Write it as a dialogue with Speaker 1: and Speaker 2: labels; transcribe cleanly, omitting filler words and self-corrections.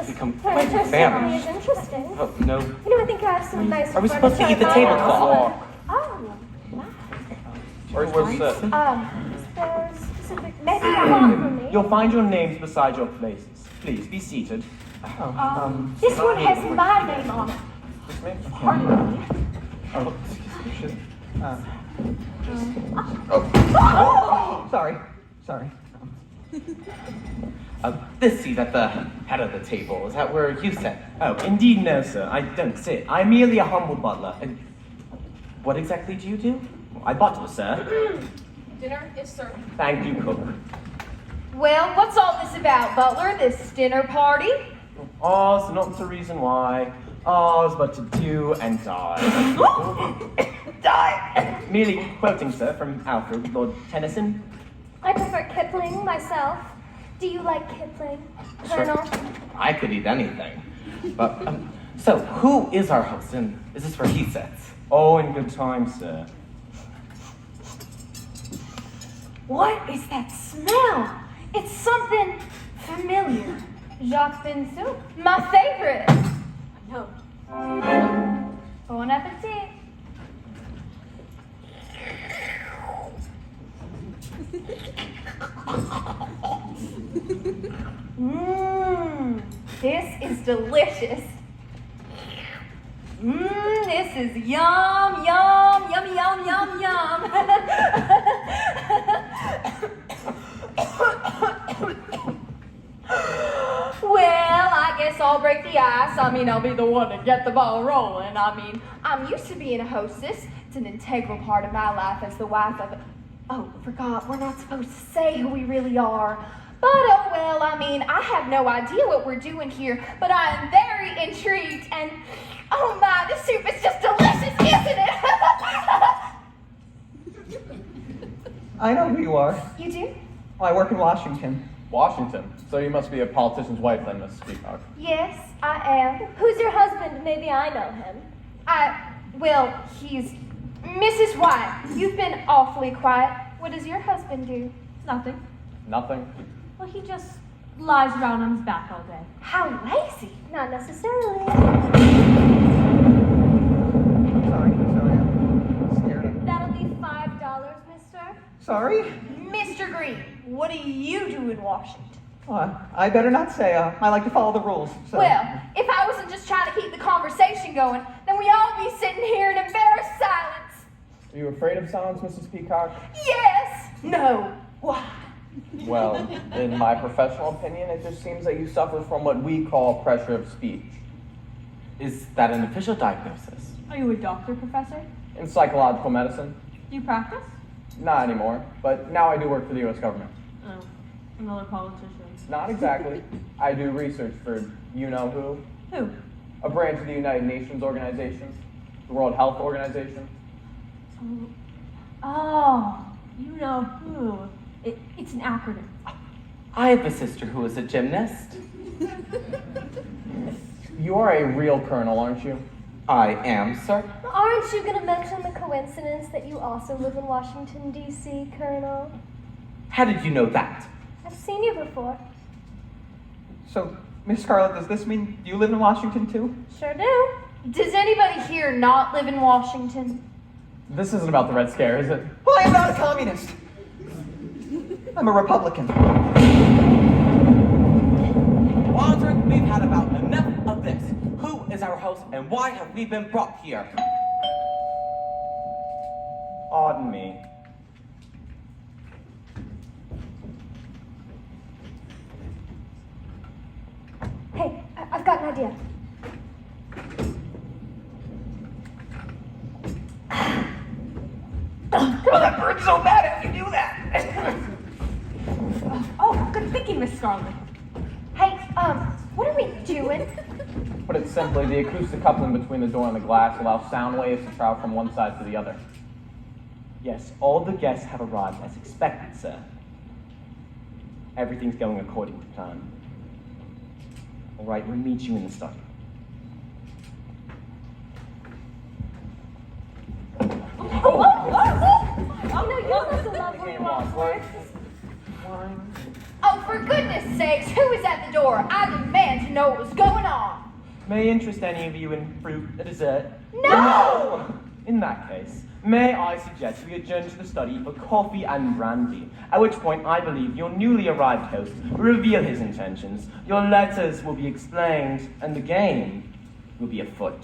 Speaker 1: become quite famished.
Speaker 2: Is interesting.
Speaker 1: Oh, no.
Speaker 2: I think I have some nice.
Speaker 1: Are we supposed to eat the tablecloth?
Speaker 2: Oh,
Speaker 3: Where's the...
Speaker 2: is there a specific message you want from me?
Speaker 3: You'll find your names beside your places. Please, be seated.
Speaker 2: This one has my name on it. Pardon me.
Speaker 4: Oh, excuse me. Sorry.
Speaker 1: This seat at the head of the table, is that where you sit?
Speaker 3: Oh, indeed no, sir. I don't sit. I'm merely a humble butler.
Speaker 1: And what exactly do you do?
Speaker 3: I butler, sir.
Speaker 5: Dinner is served.
Speaker 3: Thank you, cook.
Speaker 5: Well, what's all this about, Butler? This dinner party?
Speaker 3: Ours, not the reason why. Ours, but to do and die. Die! Merely quoting, sir, from Alfred, Lord Tennyson.
Speaker 2: I prefer Kipling myself. Do you like Kipling,
Speaker 1: Sure.
Speaker 2: Colonel?
Speaker 1: I could eat anything. But, so, who is our host, and is this where he sits?
Speaker 3: Oh, in good time, sir.
Speaker 5: What is that smell? It's something familiar.
Speaker 2: Jacques Bintou.
Speaker 5: My favorite.
Speaker 2: No.
Speaker 5: Bon appetit. This is delicious. This is yum, yum, yum, yum, yum, yum. Well, I guess I'll break the ice. I'll be the one to get the ball rolling. I'm used to being a hostess. It's an integral part of my life as the wife of... Oh, forgot, we're not supposed to say who we really are. But oh well, I have no idea what we're doing here, but I am very intrigued, and oh my, the soup is just delicious, isn't it?
Speaker 4: I know who you are.
Speaker 5: You do?
Speaker 4: I work in Washington.
Speaker 3: Washington. So you must be a politician's wife then, Mrs. Peacock.
Speaker 5: Yes, I am.
Speaker 2: Who's your husband? Maybe I know him.
Speaker 5: Well, he's Mrs. White. You've been awfully quiet. What does your husband do?
Speaker 6: Nothing.
Speaker 3: Nothing?
Speaker 6: Well, he just lies around on his back all day.
Speaker 5: How lazy.
Speaker 2: Not necessarily.
Speaker 4: Sorry, I'm scared.
Speaker 2: That'll be $5, mister.
Speaker 4: Sorry?
Speaker 5: Mr. Green, what do you do in Washington?
Speaker 4: I better not say. I like to follow the rules. So.
Speaker 5: Well, if I wasn't just trying to keep the conversation going, then we'd all be sitting here in embarrassed silence.
Speaker 3: Are you afraid of silence, Mrs. Peacock?
Speaker 5: Yes. No. Why?
Speaker 3: Well, in my professional opinion, it just seems that you suffer from what we call pressure of speech.
Speaker 1: Is that an official diagnosis?
Speaker 6: Are you a doctor, Professor?
Speaker 3: In psychological medicine?
Speaker 6: Do you practice?
Speaker 3: Not anymore, but now I do work for the U.S. government.
Speaker 6: Oh, another politician.
Speaker 3: Not exactly. I do research for you-know-who,
Speaker 6: Who?
Speaker 3: a branch of the United Nations organization, the World Health Organization.
Speaker 6: Oh, you know who. It's an acronym.
Speaker 1: I have a sister who is a gymnast.
Speaker 3: You are a real colonel, aren't you?
Speaker 1: I am, sir.
Speaker 2: Aren't you going to mention the coincidence that you also live in Washington, D.C., Colonel?
Speaker 1: How did you know that?
Speaker 2: I've seen you before.
Speaker 4: So, Miss Scarlett, does this mean you live in Washington too?
Speaker 2: Sure do.
Speaker 5: Does anybody here not live in Washington?
Speaker 3: This isn't about the Red Scare, is it?
Speaker 4: Well, I am not a communist. I'm a Republican.
Speaker 1: Waldron, we've had about enough of this. Who is our host and why have we been brought here?
Speaker 3: Pardon me.
Speaker 2: Hey, I've got an idea.
Speaker 4: Oh, that burns so bad if you do that.
Speaker 6: Oh, good thinking, Miss Scarlett.
Speaker 2: Hey, what are we doing?
Speaker 3: Put it simply, the acoustic coupling between the door and the glass allows sound waves to travel from one side to the other. Yes, all the guests have arrived as expected, sir. Everything's going according to plan. All right, we'll meet you in the study.
Speaker 2: Oh, no, you must have loved where you are.
Speaker 5: Oh, for goodness sakes, who is at the door? I demand to know what's going on.
Speaker 3: May interest any of you in fruit, a dessert?
Speaker 5: No!
Speaker 3: In that case, may I suggest we adjourn to the study for coffee and brandy, at which point I believe your newly arrived host will reveal his intentions, your letters will be explained, and the game will be afoot.